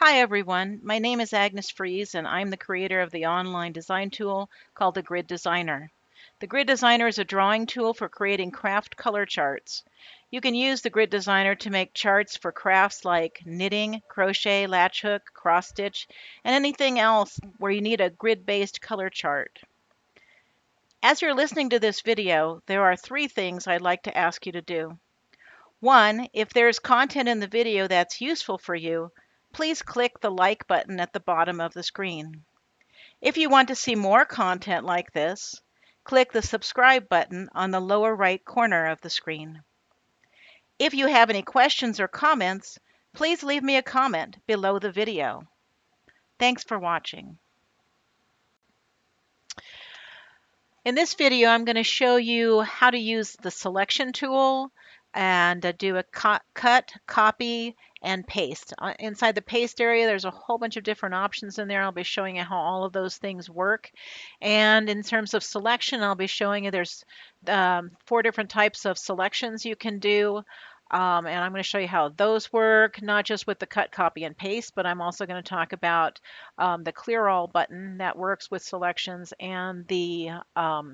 Hi everyone, my name is Agnes Fries and I'm the creator of the online design tool called the Grid Designer. The Grid Designer is a drawing tool for creating craft color charts. You can use the Grid Designer to make charts for crafts like knitting, crochet, latch hook, cross stitch, and anything else where you need a grid-based color chart. As you're listening to this video, there are 3 things I'd like to ask you to do. 1, if there's content in the video that's useful for you, please click the like button at the bottom of the screen. If you want to see more content like this, click the subscribe button on the lower right corner of the screen. If you have any questions or comments, please leave me a comment below the video. Thanks for watching. In this video, I'm going to show you how to use the selection tool and do a cut, copy, and paste. Inside the paste area, there's a whole bunch of different options in there. I'll be showing you how all of those things work. And in terms of selection, I'll be showing you there's 4 different types of selections you can do. And I'm going to show you how those work, not just with the cut, copy, and paste, but I'm also going to talk about the clear all button that works with selections and the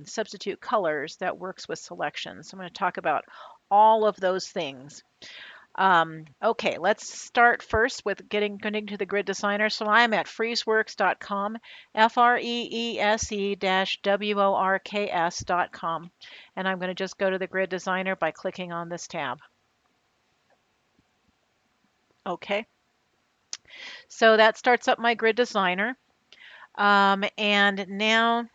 substitute colors that works with selections. So I'm going to talk about all of those things. Okay, let's start first with getting to the Grid Designer. So I'm at freezeworks.com, freese-works.com, and I'm going to just go to the Grid Designer by clicking on this tab. Okay, so that starts up my Grid Designer. And now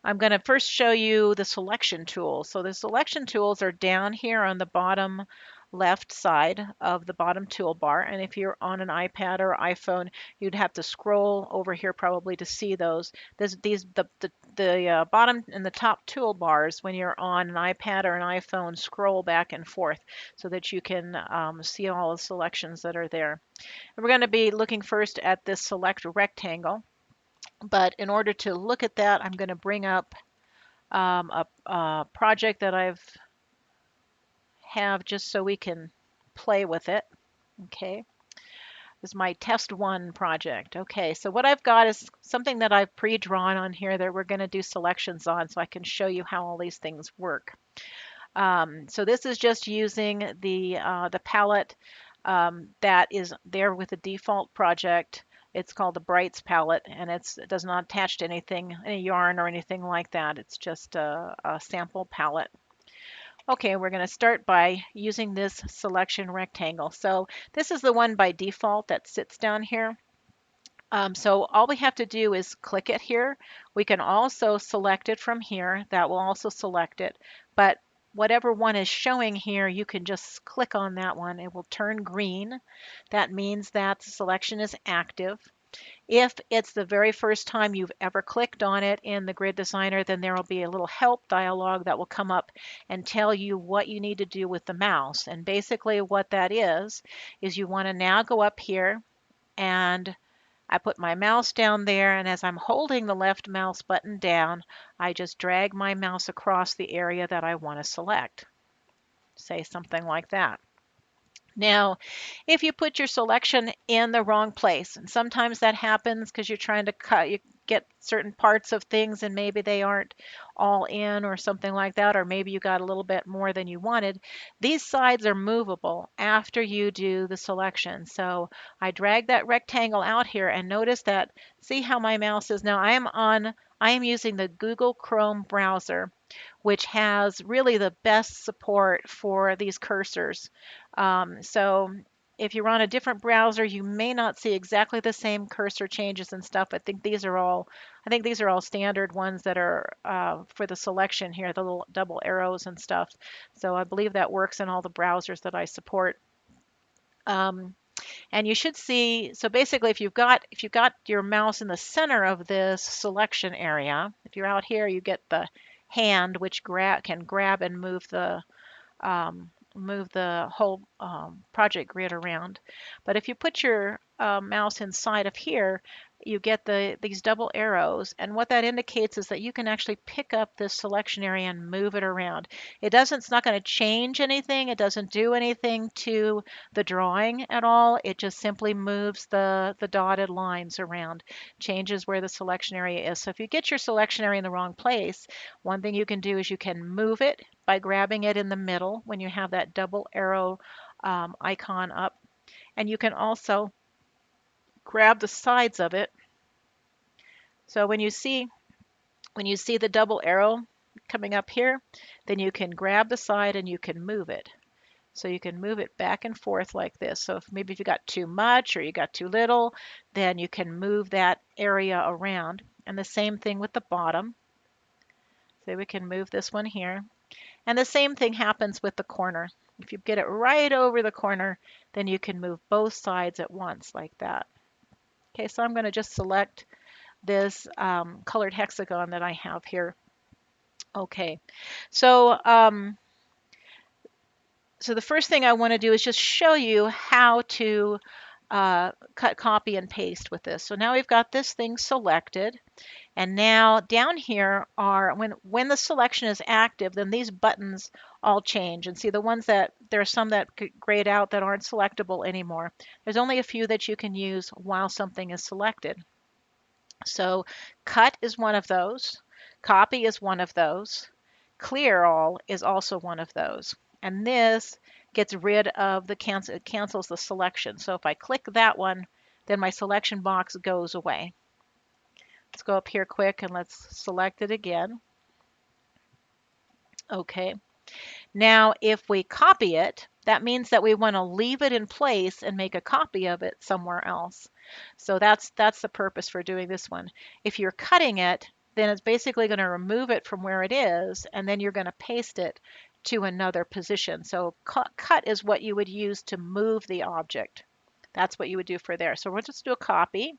I'm going to first show you the selection tools. So the selection tools are down here on the bottom left side of the bottom toolbar. And if you're on an iPad or iPhone, you'd have to scroll over here probably to see those. The bottom and the top toolbars when you're on an iPad or an iPhone scroll back and forth so that you can see all the selections that are there. And we're going to be looking first at this select rectangle. But in order to look at that, I'm going to bring up a project that have just so we can play with it. Okay, this is my test 1 project. Okay, so what I've got is something that I've pre-drawn on here that we're going to do selections on so I can show you how all these things work. So this is just using the palette that is there with the default project. It's called the Brights palette, and it does not attach to anything, any yarn or anything like that. It's just a sample palette. Okay, we're going to start by using this selection rectangle. So this is the one by default that sits down here. So all we have to do is click it here. We can also select it from here. That will also select it. But whatever one is showing here, you can just click on that one. It will turn green. That means that the selection is active. If it's the very first time you've ever clicked on it in the Grid Designer, then there will be a little help dialog that will come up and tell you what you need to do with the mouse. And basically what that is you want to now go up here, and I put my mouse down there, and as I'm holding the left mouse button down, I just drag my mouse across the area that I want to select. Say something like that. Now, if you put your selection in the wrong place, and sometimes that happens because you're trying to you get certain parts of things and maybe they aren't all in or something like that, or maybe you got a little bit more than you wanted, these sides are movable after you do the selection. So I drag that rectangle out here and notice that, see how my mouse is now. I am using the Google Chrome browser, which has really the best support for these cursors. So if you're on a different browser, you may not see exactly the same cursor changes and stuff. I think these are all standard ones that are for the selection here, the little double arrows and stuff. So I believe that works in all the browsers that I support. And you should see, so basically if you've got your mouse in the center of this selection area, if you're out here, you get the hand which can grab and move the whole project grid around. But if you put your mouse inside of here, you get these double arrows, and what that indicates is that you can actually pick up this selection area and move it around. It's not going to change anything. It doesn't do anything to the drawing at all. It just simply moves the dotted lines around, changes where the selection area is. So if you get your selection area in the wrong place, one thing you can do is you can move it by grabbing it in the middle when you have that double arrow icon up. And you can also grab the sides of it. So when you see the double arrow coming up here, then you can grab the side and you can move it. So you can move it back and forth like this. So if you got too much or you got too little, then you can move that area around. And the same thing with the bottom. So we can move this one here. And the same thing happens with the corner. If you get it right over the corner, then you can move both sides at once like that. Okay, so I'm going to just select this colored hexagon that I have here. Okay, so so the first thing I want to do is just show you how to cut, copy, and paste with this. So now we've got this thing selected, and now down here are when the selection is active, then these buttons all change. And see the ones that there are some that grayed out that aren't selectable anymore. There's only a few that you can use while something is selected. So cut is one of those, copy is one of those, clear all is also one of those. And this gets rid of the cancel, it cancels the selection. So if I click that one, then my selection box goes away. Let's go up here quick and let's select it again. Okay. Now, if we copy it, that means that we want to leave it in place and make a copy of it somewhere else. So that's the purpose for doing this one. If you're cutting it, then it's basically going to remove it from where it is, and then you're going to paste it to another position. So cut is what you would use to move the object. That's what you would do for there. So we'll just do a copy.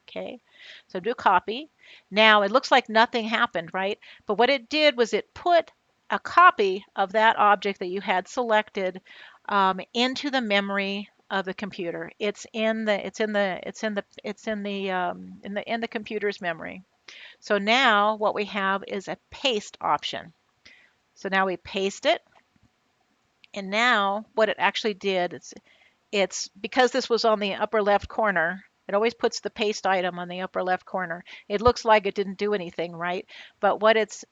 Okay, so do copy. Now it looks like nothing happened, right? But what it did was it put a copy of that object that you had selected into the memory of the computer. It's in the computer's memory. So now what we have is a paste option. So now we paste it, and now what it actually did is it's because this was on the upper left corner. It always puts the paste item on the upper left corner. It looks like it didn't do anything, right? But what it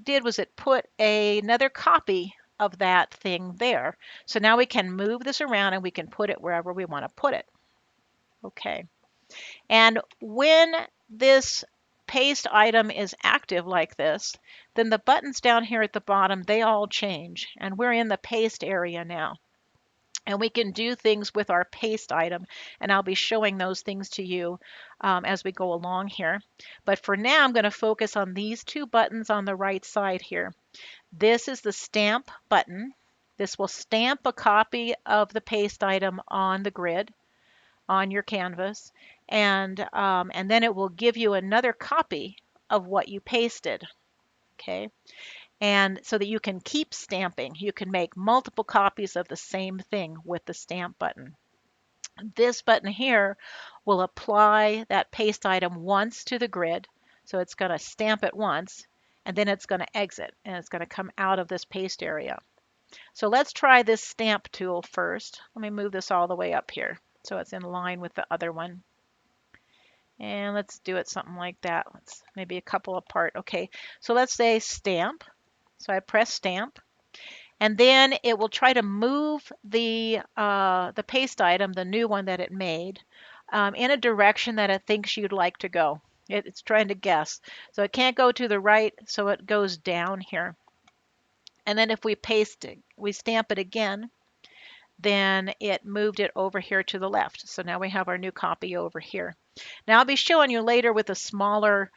did was it put another copy of that thing there. So now we can move this around and we can put it wherever we want to put it. Okay. And when this paste item is active like this, then the buttons down here at the bottom, they all change. And we're in the paste area now. And we can do things with our paste item, and I'll be showing those things to you as we go along here. But for now, I'm going to focus on these two buttons on the right side here. This is the stamp button. This will stamp a copy of the paste item on the grid, on your canvas, and then it will give you another copy of what you pasted. Okay. And so that you can keep stamping. You can make multiple copies of the same thing with the stamp button. This button here will apply that paste item once to the grid. So it's going to stamp it once, and then it's going to exit, and it's going to come out of this paste area. So let's try this stamp tool first. Let me move this all the way up here so it's in line with the other one. And let's do it something like that. Let's maybe a couple apart. Okay, so let's say stamp. So I press stamp, and then it will try to move the paste item, the new one that it made, in a direction that it thinks you'd like to go. It's trying to guess. So it can't go to the right, so it goes down here. And then if we paste it, we stamp it again, then it moved it over here to the left. So now we have our new copy over here. Now I'll be showing you later with a smaller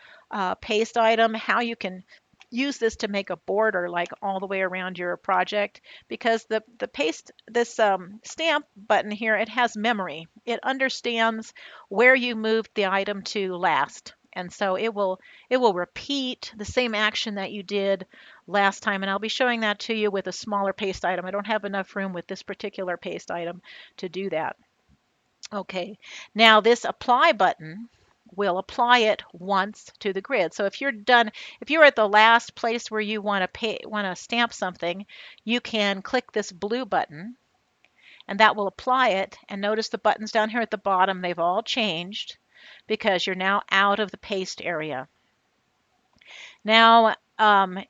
paste item how you can use this to make a border like all the way around your project, because the paste, this stamp button here, it has memory. It understands where you moved the item to last. And so it will repeat the same action that you did last time. And I'll be showing that to you with a smaller paste item. I don't have enough room with this particular paste item to do that. Okay, now this apply button will apply it once to the grid. So if you're done, if you're at the last place where you want to stamp something, you can click this blue button and that will apply it. And notice the buttons down here at the bottom, they've all changed because you're now out of the paste area. Now,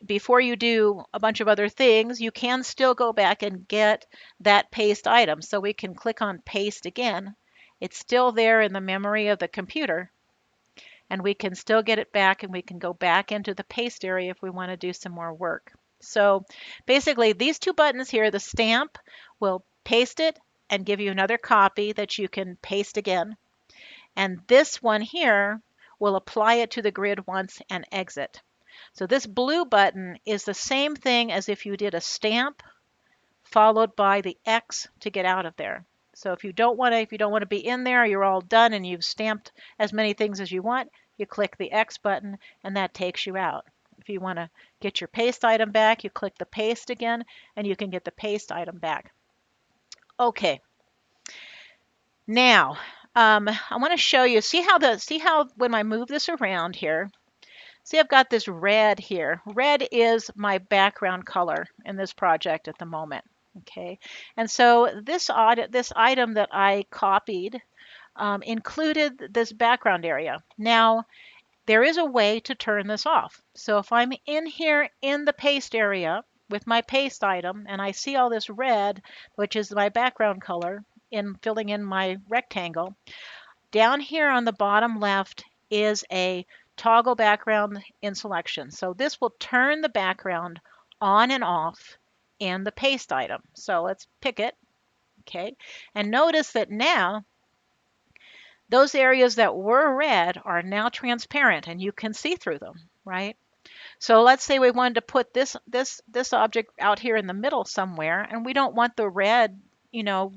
before you do a bunch of other things, you can still go back and get that paste item. So we can click on paste again. It's still there in the memory of the computer, and we can still get it back and we can go back into the paste area if we want to do some more work. So basically these two buttons here, the stamp will paste it and give you another copy that you can paste again. And this one here will apply it to the grid once and exit. So this blue button is the same thing as if you did a stamp followed by the X to get out of there. So if you don't want to be in there, you're all done and you've stamped as many things as you want, you click the X button and that takes you out. If you want to get your paste item back, you click the paste again and you can get the paste item back. Okay. Now, I want to show you, see how when I move this around here, see I've got this red here. Red is my background color in this project at the moment. Okay, and so this item that I copied included this background area. Now, there is a way to turn this off. So if I'm in here in the paste area with my paste item and I see all this red, which is my background color, in filling in my rectangle, down here on the bottom left is a toggle background in selection. So this will turn the background on and off in the paste item. So let's pick it, okay? And notice that now those areas that were red are now transparent and you can see through them, right? So let's say we wanted to put this object out here in the middle somewhere and we don't want the red,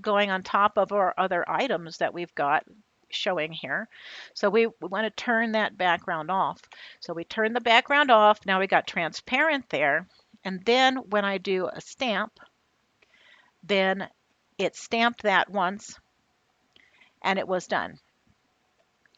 going on top of our other items that we've got showing here. So we want to turn that background off. So we turn the background off. Now we got transparent there. And then when I do a stamp, then it stamped that once and it was done.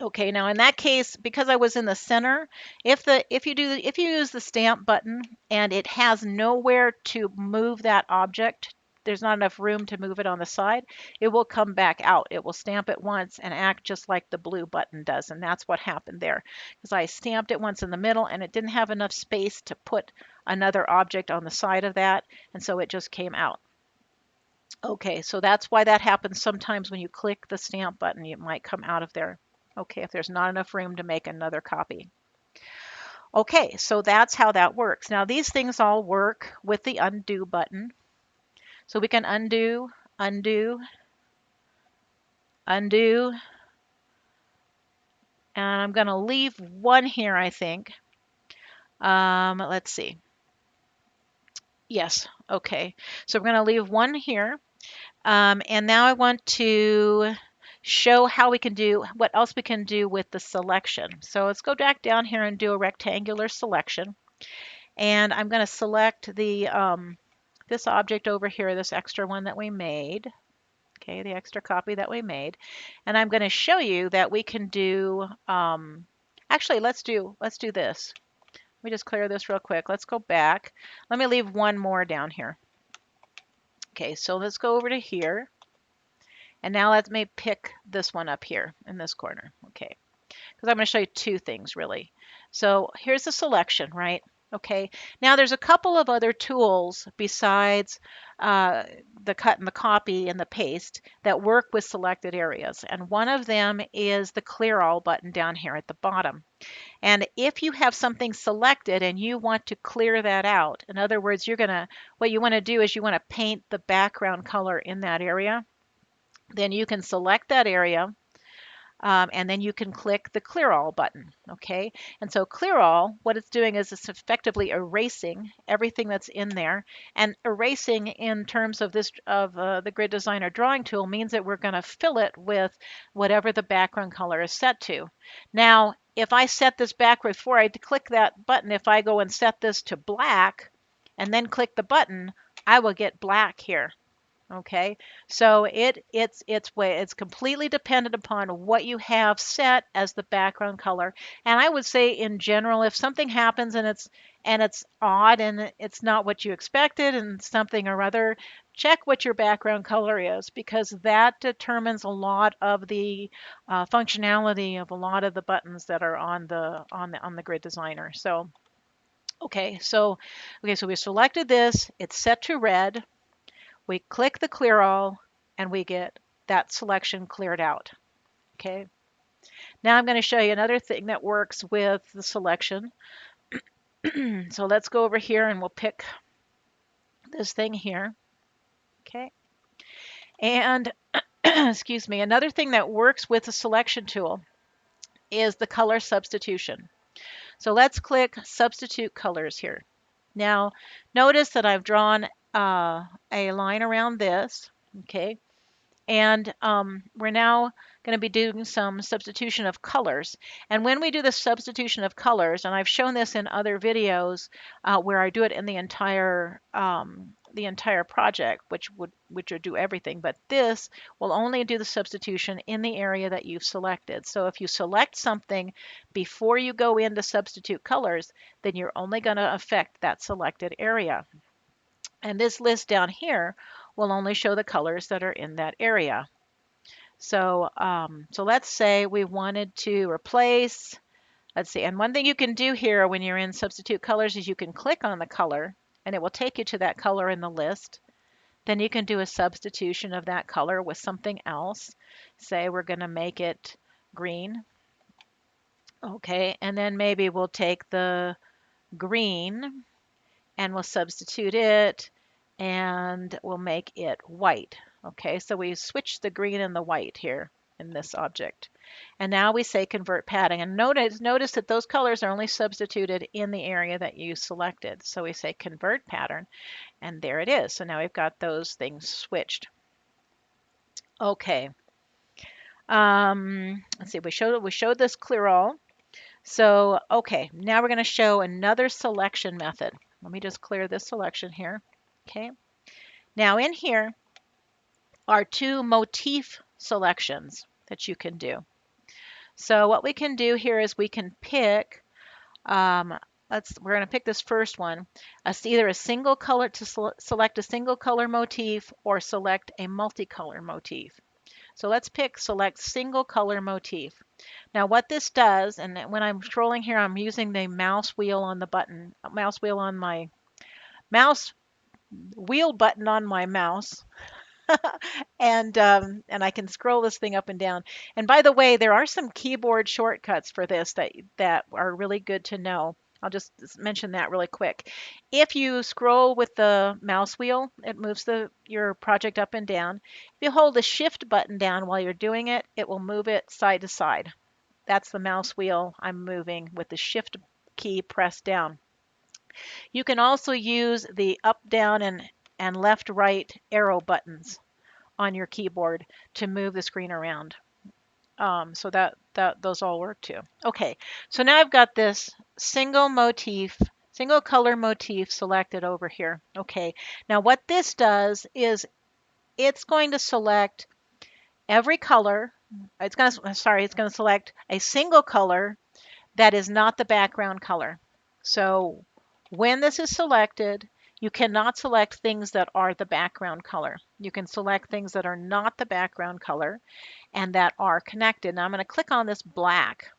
Okay, now in that case, because I was in the center, if you use the stamp button and it has nowhere to move that object, there's not enough room to move it on the side, it will come back out. It will stamp it once and act just like the blue button does, and that's what happened there. Because I stamped it once in the middle and it didn't have enough space to put another object on the side of that, and so it just came out. Okay, so that's why that happens sometimes when you click the stamp button, it might come out of there. Okay, if there's not enough room to make another copy. Okay, so that's how that works. Now these things all work with the undo button. So we can undo, undo, undo, and I'm going to leave one here, I think. Let's see. Yes, okay. So we're going to leave one here. And now I want to show how we can do, what else we can do with the selection. So let's go back down here and do a rectangular selection. And I'm going to select the this object over here, this extra one that we made. Okay, the extra copy that we made. And I'm going to show you that we can do, actually, let's do this. Let me just clear this real quick. Let's go back. Let me leave one more down here. Okay, so let's go over to here. And now let me pick this one up here in this corner. Okay, because I'm going to show you two things really. So here's the selection, right? Okay, now there's a couple of other tools besides the cut and the copy and the paste that work with selected areas. And one of them is the clear all button down here at the bottom. And if you have something selected and you want to clear that out, in other words, what you want to do is you want to paint the background color in that area, then you can select that area. And then you can click the clear all button, okay? And so clear all, what it's doing is it's effectively erasing everything that's in there. And erasing in terms of the Grid Designer drawing tool means that we're going to fill it with whatever the background color is set to. Now, if I set this back before I click that button, if I go and set this to black and then click the button, I will get black here. Okay, so it's completely dependent upon what you have set as the background color. And I would say in general, if something happens and it's odd and it's not what you expected and something or other, check what your background color is, because that determines a lot of the functionality of a lot of the buttons that are on the grid designer. So so we selected this, it's set to red. We click the clear all and we get that selection cleared out. Okay. Now I'm going to show you another thing that works with the selection. So let's go over here and we'll pick this thing here. Okay. And excuse me, another thing that works with the selection tool is the color substitution. So let's click substitute colors here. Now notice that I've drawn a line around this. Okay. And we're now going to be doing some substitution of colors. And when we do the substitution of colors, and I've shown this in other videos where I do it in the entire project, which would do everything, but this will only do the substitution in the area that you've selected. So if you select something before you go into substitute colors, then you're only going to affect that selected area. And this list down here will only show the colors that are in that area. So, so let's say we wanted to replace, let's see, and one thing you can do here when you're in substitute colors is you can click on the color and it will take you to that color in the list. Then you can do a substitution of that color with something else. Say we're going to make it green. Okay, and then maybe we'll take the green and we'll substitute it and we'll make it white. Okay, so we switch the green and the white here in this object. And now we say convert padding. And notice that those colors are only substituted in the area that you selected. So we say convert pattern, and there it is. So now we've got those things switched. Okay. Let's see, we showed this clear all. So, okay, now we're going to show another selection method. Let me just clear this selection here. Okay. Now in here are two motif selections that you can do. So what we can do here is we can pick, we're going to pick this first one, either a single color to select a single color motif or select a multicolor motif. So let's pick select single color motif. Now what this does, and when I'm scrolling here, I'm using the mouse wheel on the button, mouse wheel on my mouse wheel button on my mouse. And I can scroll this thing up and down. And by the way, there are some keyboard shortcuts for this that are really good to know. I'll just mention that really quick. If you scroll with the mouse wheel, it moves your project up and down. If you hold the shift button down while you're doing it, it will move it side to side. That's the mouse wheel I'm moving with the shift key pressed down. You can also use the up, down, and left, right arrow buttons on your keyboard to move the screen around. So those all work too. Okay, so now I've got this single color motif selected over here. Okay, now what this does is it's going to select every color. It's going to select a single color that is not the background color. So when this is selected, you cannot select things that are the background color. You can select things that are not the background color and that are connected. Now I'm going to click on this black.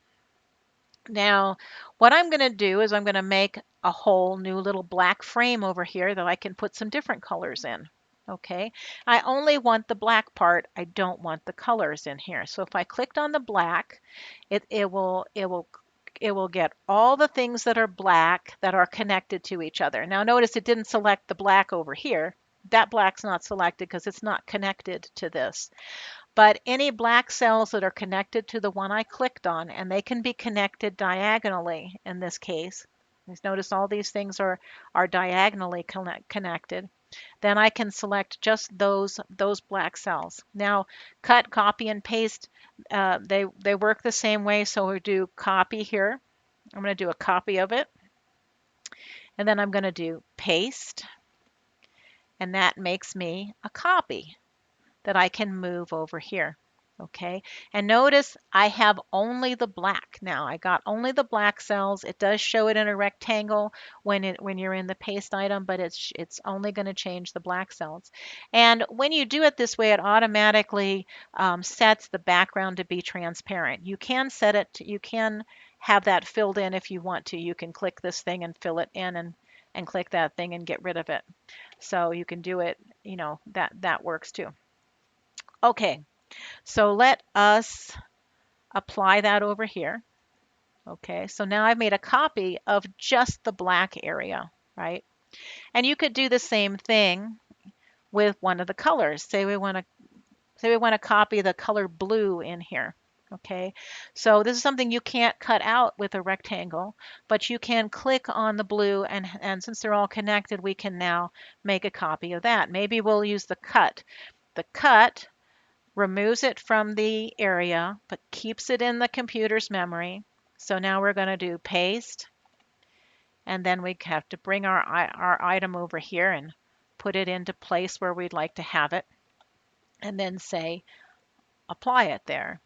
Now what I'm going to do is I'm going to make a whole new little black frame over here that I can put some different colors in. Okay, I only want the black part. I don't want the colors in here. So if I clicked on the black, it will get all the things that are black that are connected to each other. Now notice it didn't select the black over here. That black's not selected because it's not connected to this. But any black cells that are connected to the one I clicked on, and they can be connected diagonally in this case. Notice all these things are diagonally connected. Then I can select just those black cells. Now, cut, copy, and paste, they work the same way. So we do copy here. I'm going to do a copy of it. And then I'm going to do paste. and that makes me a copy that I can move over here. Okay, and notice I have only the black now. I got only the black cells. It does show it in a rectangle when you're in the paste item, but it's only going to change the black cells. And when you do it this way, it automatically sets the background to be transparent. You can set it. You can have that filled in if you want to. You can click this thing and fill it in, and click that thing and get rid of it. So you can do it. That works too. Okay. So let us apply that over here. Okay, so now I've made a copy of just the black area, right? And you could do the same thing with one of the colors. Say we want to copy the color blue in here. Okay, so this is something you can't cut out with a rectangle, but you can click on the blue, and since they're all connected, we can now make a copy of that. Maybe we'll use the cut. The cut removes it from the area, but keeps it in the computer's memory. So now we're going to do paste, and then we have to bring our item over here and put it into place where we'd like to have it, and then say apply it there.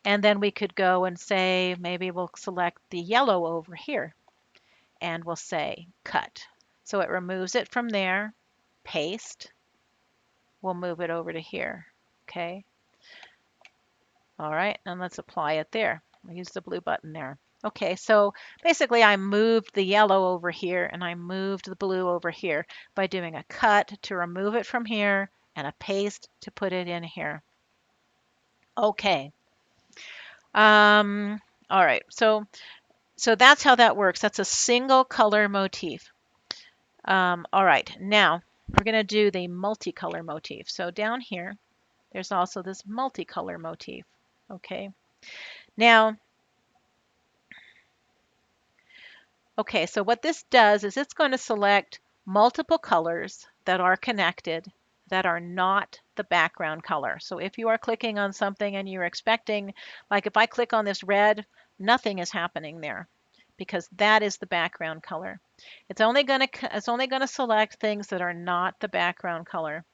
And then we could go and say, maybe we'll select the yellow over here, and we'll say cut. So it removes it from there, paste, we'll move it over to here. Okay. All right, and let's apply it there. I'll use the blue button there. Okay, so basically I moved the yellow over here and I moved the blue over here by doing a cut to remove it from here and a paste to put it in here. Okay. All right, so that's how that works. That's a single color motif. All right, now we're going to do the multicolor motif. So down here, there's also this multicolor motif. Okay. Now, okay, so what this does is it's going to select multiple colors that are connected that are not the background color. So if you are clicking on something and you're expecting, like if I click on this red, nothing is happening there because that is the background color. It's only going to select things that are not the background color.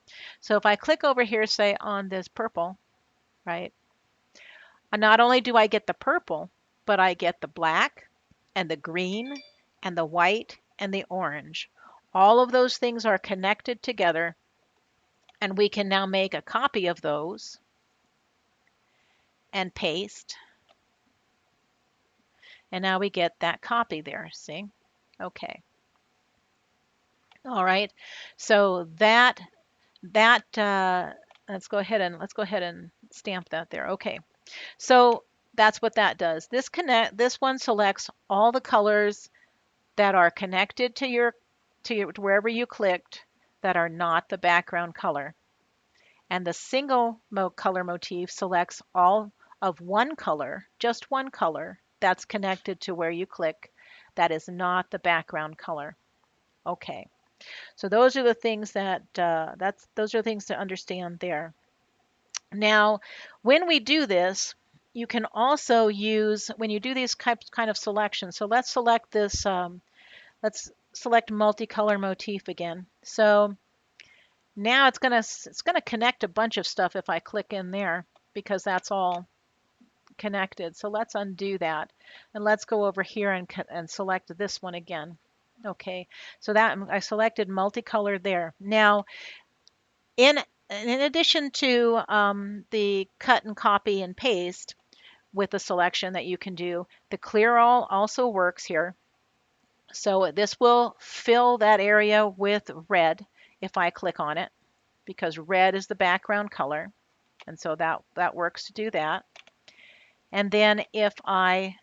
So if I click over here, say on this purple, right? Not only do I get the purple, but I get the black and the green and the white and the orange. All of those things are connected together, and we can now make a copy of those and paste. And now we get that copy there, see? Okay. All right. So let's go ahead and stamp that there. Okay. So that's what that does. This one selects all the colors that are connected to wherever you clicked that are not the background color. And the single color motif selects all of one color, just one color, that's connected to where you click that is not the background color. Okay, so those are the things those are the things to understand there. Now, when we do this, you can also use, when you do these kind of selections, so let's select this, let's select multicolor motif again. So now it's gonna connect a bunch of stuff if I click in there because that's all connected. So let's undo that and let's go over here and select this one again. Okay, so that I selected multicolor there. Now, in addition to the cut and copy and paste with the selection that you can do, the clear all also works here. So this will fill that area with red if I click on it, because red is the background color. And so that works to do that. And then if I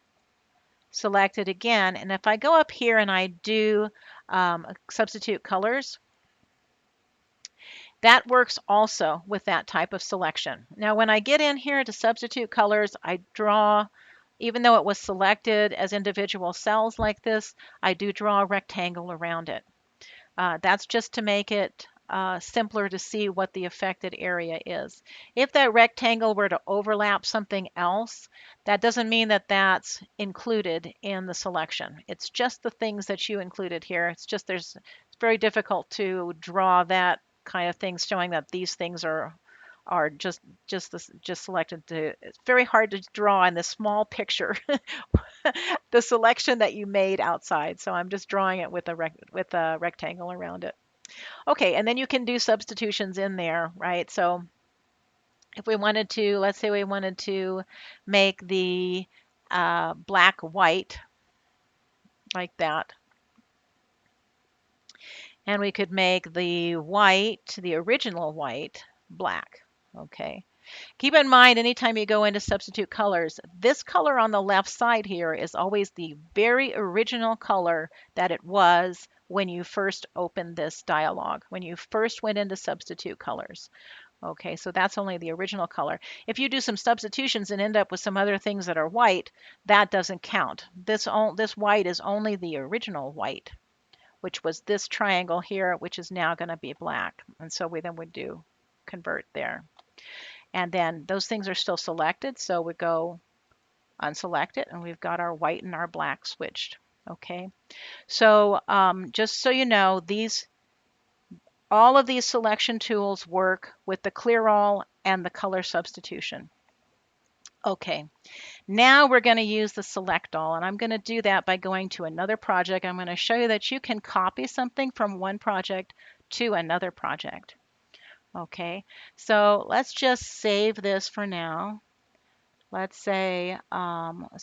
select it again, and if I go up here and I do substitute colors, that works also with that type of selection. Now, when I get in here to substitute colors, I draw, even though it was selected as individual cells like this, I do draw a rectangle around it. That's just to make it simpler to see what the affected area is. If that rectangle were to overlap something else, that doesn't mean that that's included in the selection. It's just the things that you included here. It's just there's very difficult to draw that kind of things, showing that these things are just selected to. It's very hard to draw in this small picture the selection that you made outside. So I'm just drawing it with with a rectangle around it. Okay, and then you can do substitutions in there, right? So if we wanted to, let's say we wanted to make the black white like that, and we could make the white, the original white, black. Okay. Keep in mind, anytime you go into substitute colors, this color on the left side here is always the very original color that it was when you first opened this dialog, when you first went into substitute colors. Okay, so that's only the original color. If you do some substitutions and end up with some other things that are white, that doesn't count. This white is only the original white, which was this triangle here, which is now going to be black. And so we then would do convert there. And then those things are still selected, so we go unselect it, and we've got our white and our black switched. Okay, so just so you know, all of these selection tools work with the clear all and the color substitution. Okay, now we're going to use the select all, and I'm going to do that by going to another project. I'm going to show you that you can copy something from one project to another project. Okay, so let's just save this for now. Let's say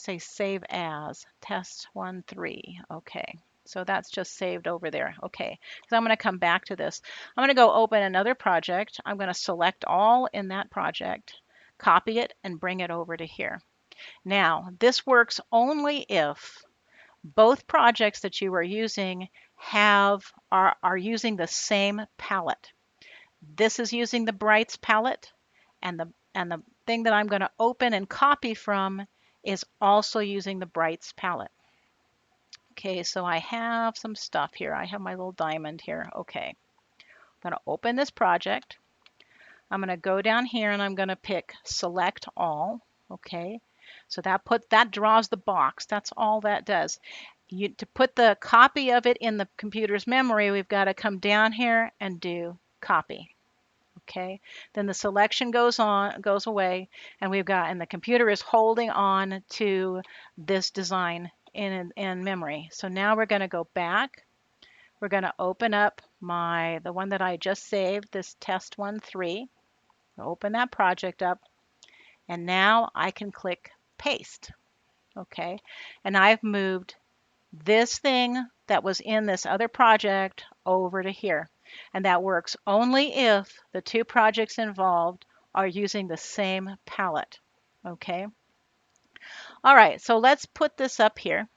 save as test13. Okay, so that's just saved over there. Okay, so I'm going to come back to this. I'm going to go open another project. I'm going to select all in that project, copy it, and bring it over to here. Now, this works only if both projects that you are using are using the same palette. This is using the Brights palette, and the thing that I'm going to open and copy from is also using the Brights palette. Okay, so I have some stuff here. I have my little diamond here. Okay, I'm going to open this project. I'm going to go down here and I'm going to pick select all. Okay, so that draws the box. That's all that does. To put the copy of it in the computer's memory, we've got to come down here and do copy. Okay, then the selection goes away, and the computer is holding on to this design in memory. So now we're going to go back. We're going to open up the one that I just saved, this test13. Open that project up, and now I can click paste. Okay, and I've moved this thing that was in this other project over to here. And that works only if the two projects involved are using the same palette. Okay. All right, so let's put this up here.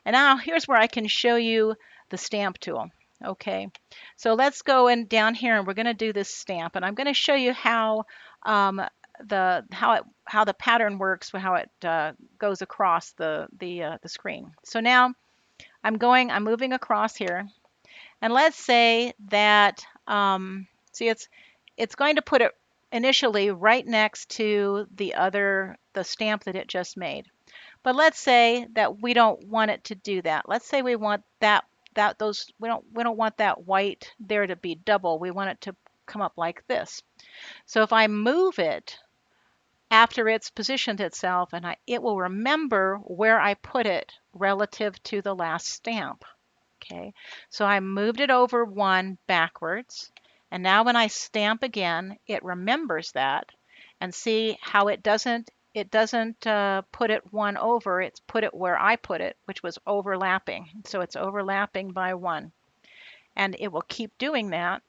And now here's where I can show you the stamp tool. Okay, so let's go down here and we're going to do this stamp, and I'm going to show you how the pattern works, how it goes across the screen. So now I'm moving across here, and let's say that see, it's going to put it initially right next to the stamp that it just made. But let's say that we don't want it to do that. Let's say we want we don't want that white there to be double. We want it to come up like this. So if I move it after it's positioned itself, and it will remember where I put it relative to the last stamp. Okay, so I moved it over one backwards, and now when I stamp again, it remembers that, and see how it doesn't put it one over, it's put it where I put it, which was overlapping. So it's overlapping by one, and it will keep doing that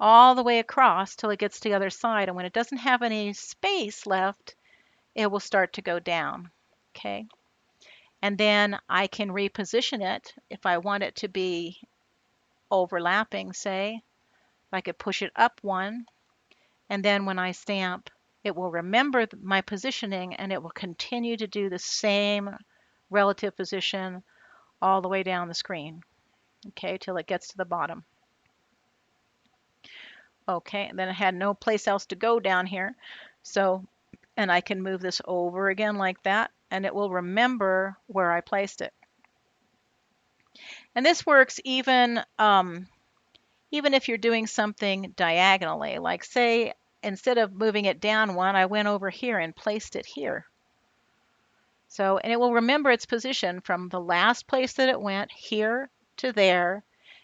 all the way across till it gets to the other side, and when it doesn't have any space left, it will start to go down. Okay. And then I can reposition it if I want it to be overlapping, say. I could push it up one, and then when I stamp, it will remember my positioning, and it will continue to do the same relative position all the way down the screen, okay, till it gets to the bottom. Okay, and then it had no place else to go down here. So, and I can move this over again like that, and it will remember where I placed it. And this works even if you're doing something diagonally, like say, instead of moving it down one, I went over here and placed it here. So, and it will remember its position from the last place that it went here to there.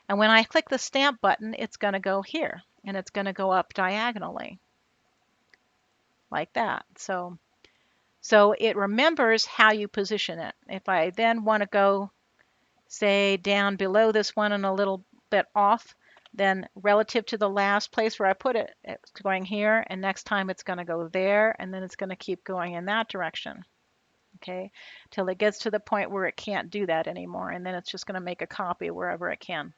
And when I click the stamp button, it's going to go here and it's going to go up diagonally like that. So it remembers how you position it. If I then want to go, say, down below this one and a little bit off, then relative to the last place where I put it, it's going here, and next time it's going to go there, and then it's going to keep going in that direction, okay, till it gets to the point where it can't do that anymore, and then it's just going to make a copy wherever it can.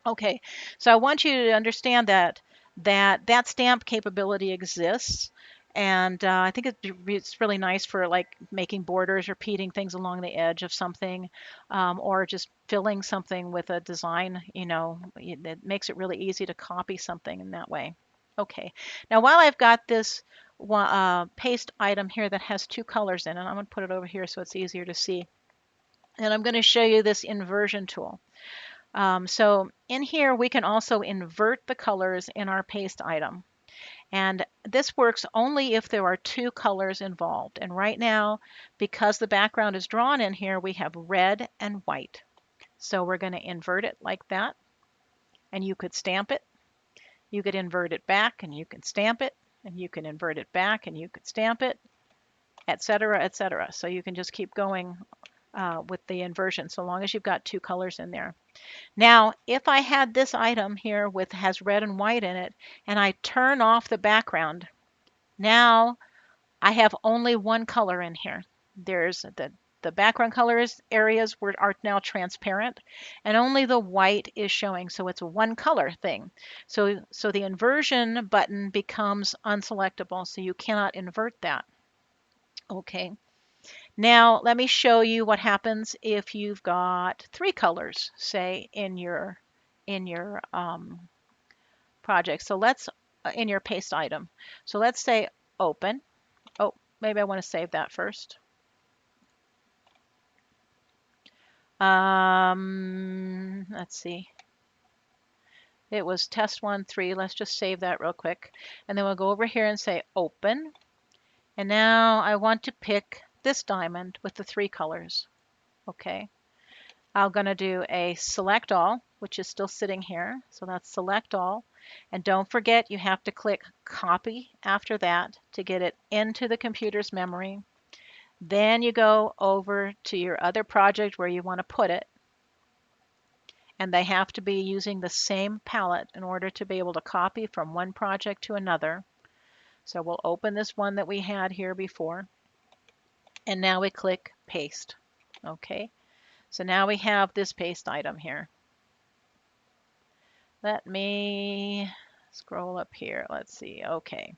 Okay, so I want you to understand that stamp capability exists, and I think it's really nice for like making borders, repeating things along the edge of something, or just filling something with a design. It makes it really easy to copy something in that way. Okay, now while I've got this paste item here that has two colors in it, I'm going to put it over here so it's easier to see, and I'm going to show you this inversion tool. So in here, we can also invert the colors in our paste item. And this works only if there are two colors involved. And right now, because the background is drawn in here, we have red and white. So we're going to invert it like that. And you could stamp it. You could invert it back and you can stamp it. And you can invert it back and you could stamp it, etc., etc. So you can just keep going with the inversion so long as you've got two colors in there. Now, if I had this item here with has red and white in it, and I turn off the background, now I have only one color in here. There's the background colors areas are now transparent, and only the white is showing, so it's a one color thing. So the inversion button becomes unselectable, so you cannot invert that. Okay. Now let me show you what happens if you've got three colors, say in your project. So let's in your paste item. So let's say open. Oh, maybe I want to save that first. Let's see. It was test 1.3. Let's just save that real quick. And then we'll go over here and say open. And now I want to pick this diamond with the three colors. Okay. I'm going to do a select all, which is still sitting here. So that's select all. And don't forget, you have to click copy after that to get it into the computer's memory. Then you go over to your other project where you want to put it. And they have to be using the same palette in order to be able to copy from one project to another. So we'll open this one that we had here before. And now we click paste. Okay. So now we have this paste item here. Let me scroll up here. Let's see. Okay.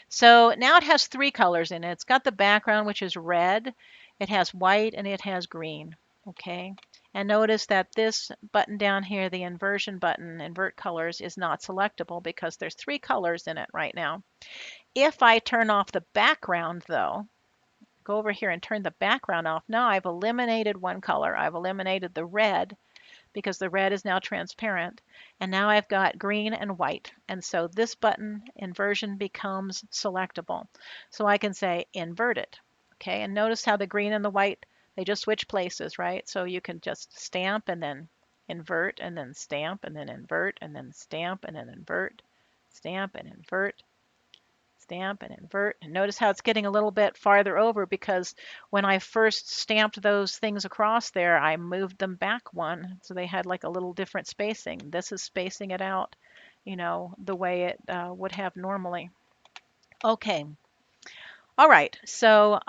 So now it has three colors in it. It's got the background, which is red. It has white and it has green. Okay. And notice that this button down here, the inversion button, invert colors, is not selectable because there's three colors in it right now. If I turn off the background though, go over here and turn the background off. Now I've eliminated one color. I've eliminated the red because the red is now transparent. And now I've got green and white. And so this button inversion becomes selectable. So I can say invert it. Okay, and notice how the green and the white, they just switch places, right? So you can just stamp and then invert and then stamp and then invert and then stamp and then invert, stamp and invert, stamp and invert. And notice how it's getting a little bit farther over because when I first stamped those things across there, I moved them back one. So they had like a little different spacing. This is spacing it out, the way it would have normally. Okay. All right. So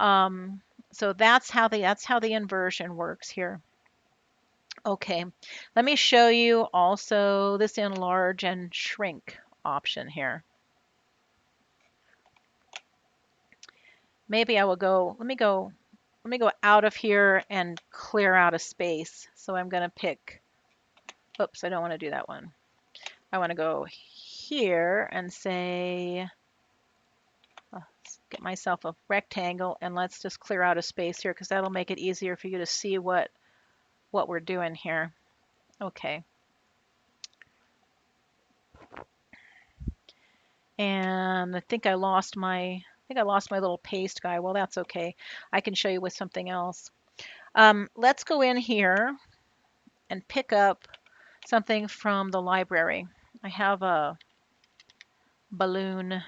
that's how the inversion works here. Okay. Let me show you also this enlarge and shrink option here. Maybe I will go, let me go out of here and clear out a space. So I'm going to pick, oops, I don't want to do that one. I want to go here and say, let's get myself a rectangle and let's just clear out a space here because that'll make it easier for you to see what what we're doing here. Okay. And I think I lost my little paste guy. Well, that's okay. I can show you with something else. Let's go in here and pick up something from the library. I have a balloon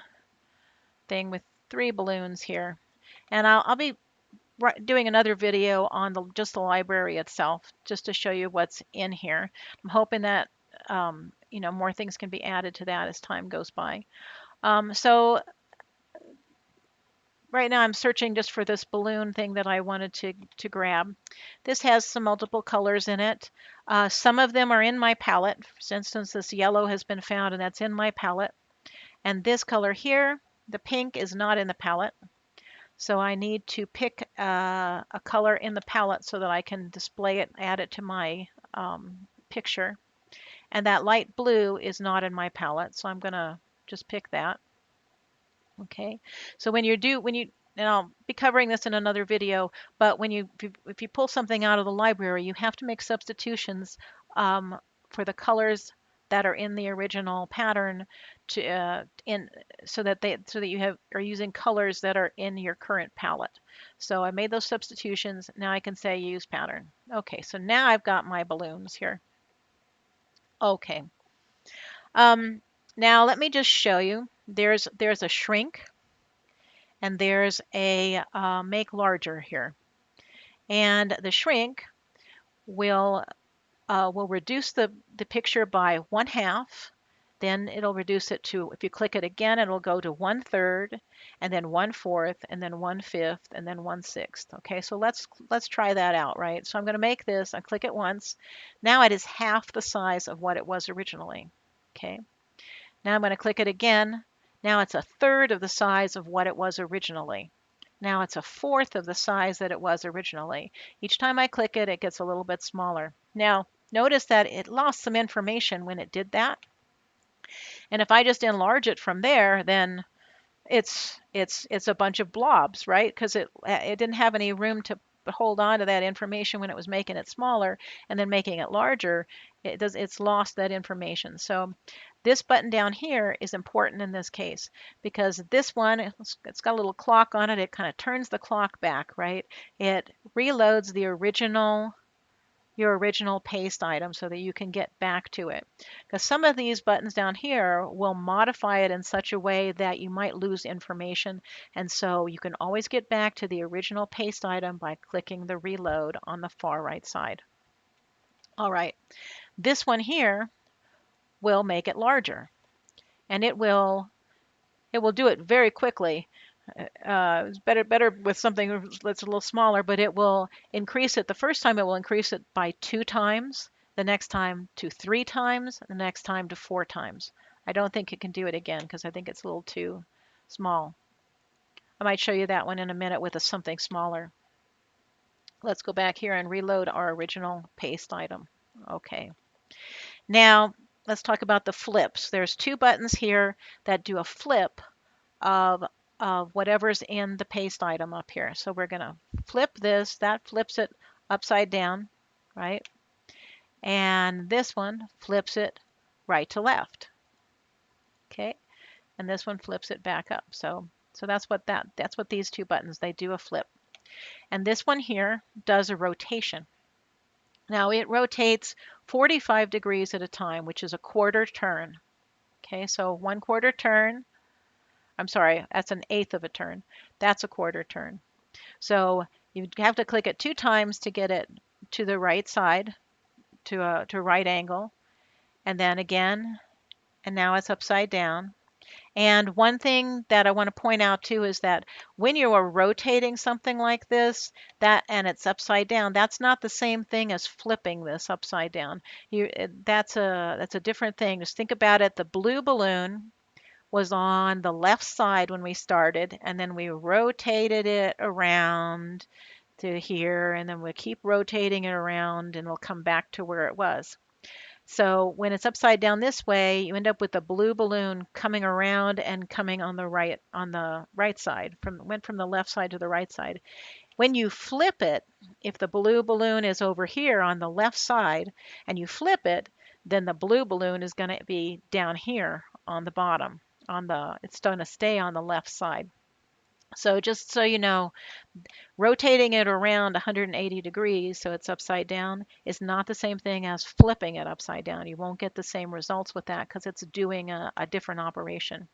thing with 3 balloons here. And I'll be doing another video on just the library itself, just to show you what's in here. I'm hoping that more things can be added to that as time goes by. So right now I'm searching just for this balloon thing that I wanted to grab. This has some multiple colors in it. Some of them are in my palette. For instance, this yellow has been found, and that's in my palette. And this color here, the pink, is not in the palette. So I need to pick a color in the palette so that I can display it, add it to my picture. And that light blue is not in my palette, so I'm going to just pick that. Okay, so and I'll be covering this in another video, but if you pull something out of the library, you have to make substitutions for the colors that are in the original pattern to so that are using colors that are in your current palette. So I made those substitutions. Now I can say use pattern. Okay, so now I've got my balloons here. Okay. Now let me just show you. There's a shrink, and there's a make larger here. And the shrink will reduce the picture by 1/2. Then it'll reduce it to, if you click it again, it'll go to 1/3, and then 1/4, and then 1/5, and then 1/6. Okay, so let's try that out, right? So I'm going to make this. I click it once. Now it is half the size of what it was originally. Okay. Now I'm going to click it again. Now it's 1/3 of the size of what it was originally. Now it's 1/4 of the size that it was originally. Each time I click it, it gets a little bit smaller. Now, notice that it lost some information when it did that. And if I just enlarge it from there, then it's a bunch of blobs, right? Because it didn't have any room to hold on to that information when it was making it smaller, and then making it larger, it's lost that information. So this button down here is important in this case, because this one, it's got a little clock on it. It kind of turns the clock back, right? It reloads your original paste item so that you can get back to it. Because some of these buttons down here will modify it in such a way that you might lose information. And so you can always get back to the original paste item by clicking the reload on the far right side. All right, this one here will make it larger, and it will do it very quickly. It's better with something that's a little smaller, but it will increase it. The first time it will increase it by 2 times, the next time to 3 times, the next time to 4 times. I don't think it can do it again because I think it's a little too small. I might show you that one in a minute with something smaller. Let's go back here and reload our original paste item. Okay. Now let's talk about the flips. There's 2 buttons here that do a flip of whatever's in the paste item up here. So we're going to flip this. That flips it upside down, right? And this one flips it right to left. Okay, and this one flips it back up. So that's what these 2 buttons, they do a flip. And this one here does a rotation. Now it rotates 45 degrees at a time, which is a 1/4 turn. Okay, so 1/4 turn. I'm sorry, that's 1/8 of a turn. That's a 1/4 turn. So you have to click it 2 times to get it to the right side, to a right angle, and then again, and now it's upside down. And one thing that I want to point out too is that when you are rotating something like this, and it's upside down, that's not the same thing as flipping this upside down. That's a different thing. Just think about it. The blue balloon was on the left side when we started, and then we rotated it around to here, and then we'll keep rotating it around, and it'll come back to where it was. So when it's upside down this way, you end up with the blue balloon coming around and coming on the right side. Went from the left side to the right side. When you flip it, if the blue balloon is over here on the left side and you flip it, then the blue balloon is going to be down here on the bottom. It's going to stay on the left side. So just so you know, rotating it around 180 degrees so it's upside down is not the same thing as flipping it upside down. You won't get the same results with that because it's doing a different operation.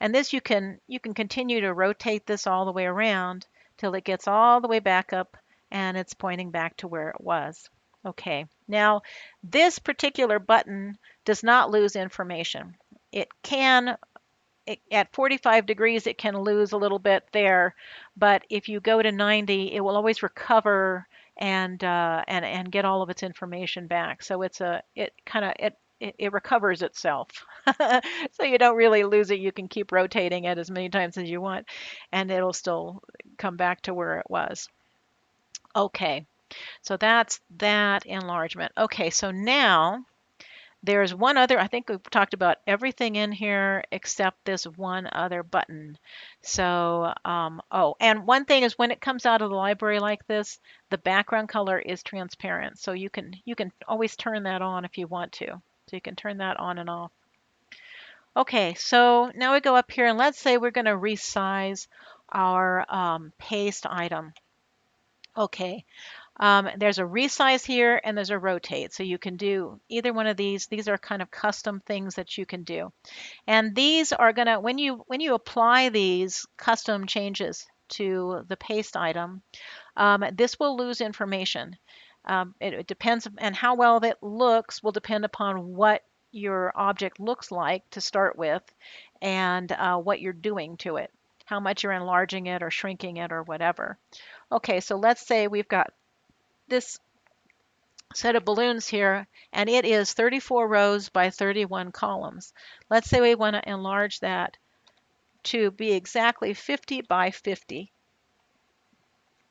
And this you can continue to rotate this all the way around till it gets all the way back up and it's pointing back to where it was. Okay, now this particular button does not lose information. It can at 45 degrees it can lose a little bit there, but if you go to 90 it will always recover and get all of its information back. So it recovers itself. So you don't really lose it. You can keep rotating it as many times as you want and it'll still come back to where it was. Okay, so that's that enlargement. Okay, so now there's one other, I think we've talked about everything in here except this one other button. So, oh, and one thing is when it comes out of the library like this, the background color is transparent. So you can always turn that on if you want to. So you can turn that on and off. Okay, so now we go up here and let's say we're going to resize our paste item. Okay, there's a resize here and there's a rotate. So you can do either one of these. These are kind of custom things that you can do. And these are gonna, when you apply these custom changes to the paste item, this will lose information. It depends, and how well that looks will depend upon what your object looks like to start with and what you're doing to it, how much you're enlarging it or shrinking it or whatever. Okay, so let's say we've got this set of balloons here, and it is 34 rows by 31 columns. Let's say we want to enlarge that to be exactly 50 by 50.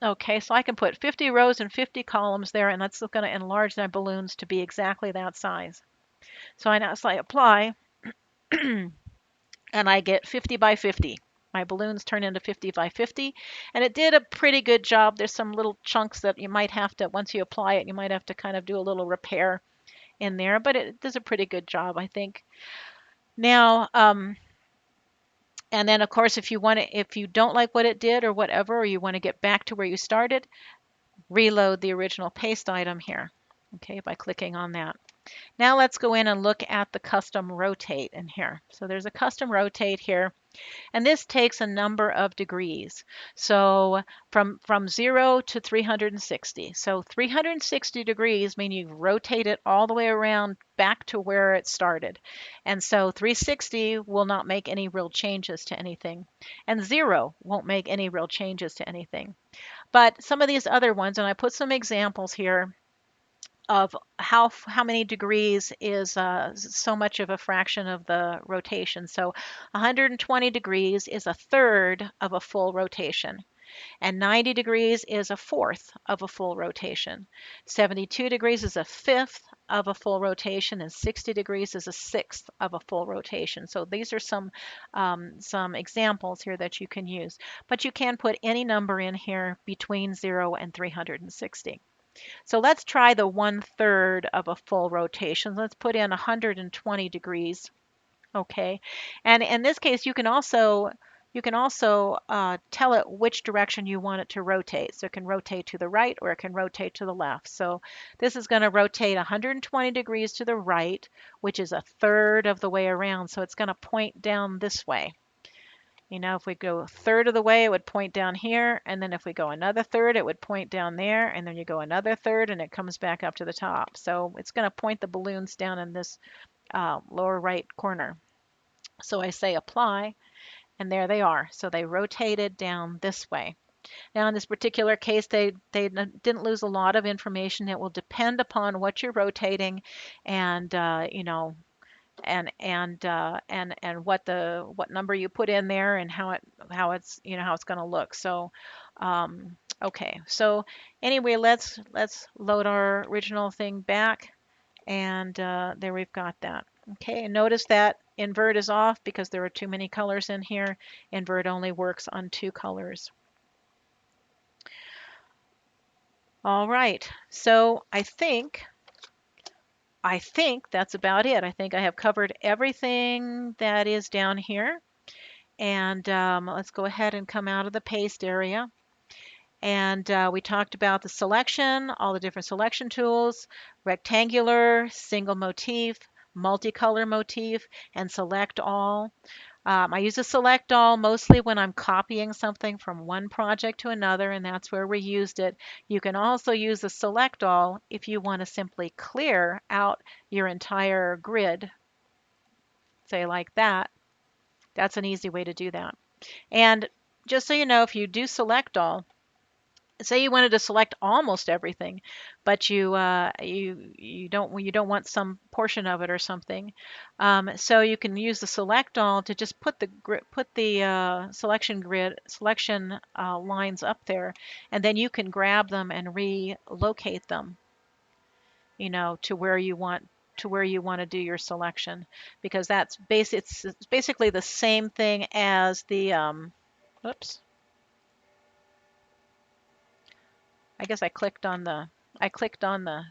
Okay, so I can put 50 rows and 50 columns there, and that's going to enlarge my balloons to be exactly that size. So I now say apply, and I get 50 by 50. My balloons turn into 50 by 50, and it did a pretty good job. There's some little chunks that you might have to, once you apply it, you might have to kind of do a little repair in there, but it does a pretty good job, I think. Now, and then of course, if you don't like what it did or whatever, or you want to get back to where you started, reload the original paste item here, okay, by clicking on that. Now let's go in and look at the custom rotate in here. So there's a custom rotate here. And this takes a number of degrees. So from 0 to 360. So 360 degrees mean you rotate it all the way around back to where it started. And so 360 will not make any real changes to anything. And 0 won't make any real changes to anything. But some of these other ones, and I put some examples here of how many degrees is so much of a fraction of the rotation. So 120 degrees is a third of a full rotation, and 90 degrees is a fourth of a full rotation. 72 degrees is a fifth of a full rotation, and 60 degrees is a sixth of a full rotation. So these are some examples here that you can use, but you can put any number in here between 0 and 360. So let's try the 1/3 of a full rotation. Let's put in 120 degrees. Okay, and in this case, you can also tell it which direction you want it to rotate. So it can rotate to the right or it can rotate to the left. So this is going to rotate 120 degrees to the right, which is a third of the way around. So it's going to point down this way. You know, if we go a third of the way, it would point down here. And then if we go another third, it would point down there. And then you go another third and it comes back up to the top. So it's going to point the balloons down in this lower right corner. So I say apply, and there they are. So they rotated down this way. Now in this particular case, they didn't lose a lot of information. It will depend upon what you're rotating and, and what number you put in there and how it's going to look. So okay, so anyway, let's load our original thing back, and there we've got that. Okay, and notice that invert is off because there are too many colors in here. Invert only works on 2 colors. All right, so I think that's about it. I think I have covered everything that is down here. And let's go ahead and come out of the paste area. And we talked about the selection, all the different selection tools, rectangular, single motif, multicolor motif, and select all. I use a select all mostly when I'm copying something from one project to another, and that's where we used it. You can also use a select all if you want to simply clear out your entire grid, say like that. That's an easy way to do that. And just so you know, if you do select all, say you wanted to select almost everything, but you don't want some portion of it or something, so you can use the select all to just put the selection lines up there, and then you can grab them and relocate them, to where you want to do your selection, because it's basically the same thing as the oops. I guess I clicked on the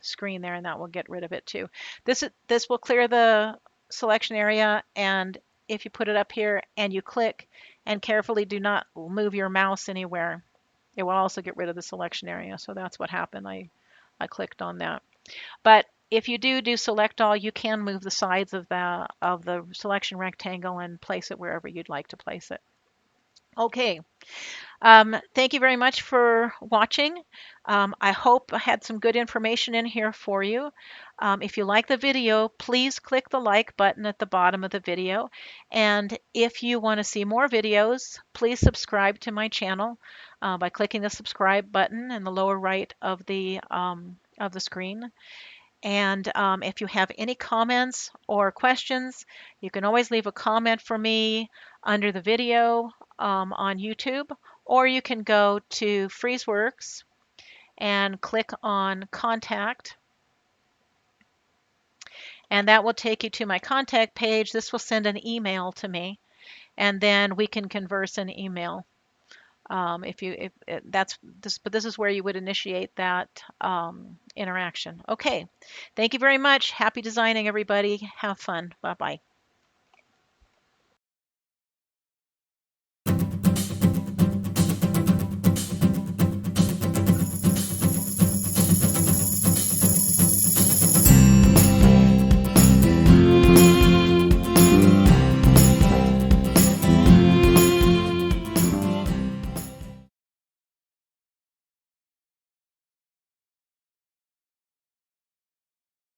screen there, and that will get rid of it too. This will clear the selection area, and if you put it up here and you click and carefully do not move your mouse anywhere, it will also get rid of the selection area. So that's what happened. I clicked on that. But if you do select all, you can move the sides of the selection rectangle and place it wherever you'd like to place it. Okay, thank you very much for watching. I hope I had some good information in here for you. If you like the video, please click the like button at the bottom of the video. And if you want to see more videos, please subscribe to my channel by clicking the subscribe button in the lower right of the screen. And if you have any comments or questions, you can always leave a comment for me under the video on YouTube, or you can go to FreezeWorks and click on Contact, and that will take you to my contact page. This will send an email to me, and then we can converse in email. If that's this, but this is where you would initiate that interaction. Okay, thank you very much. Happy designing, everybody. Have fun. Bye bye.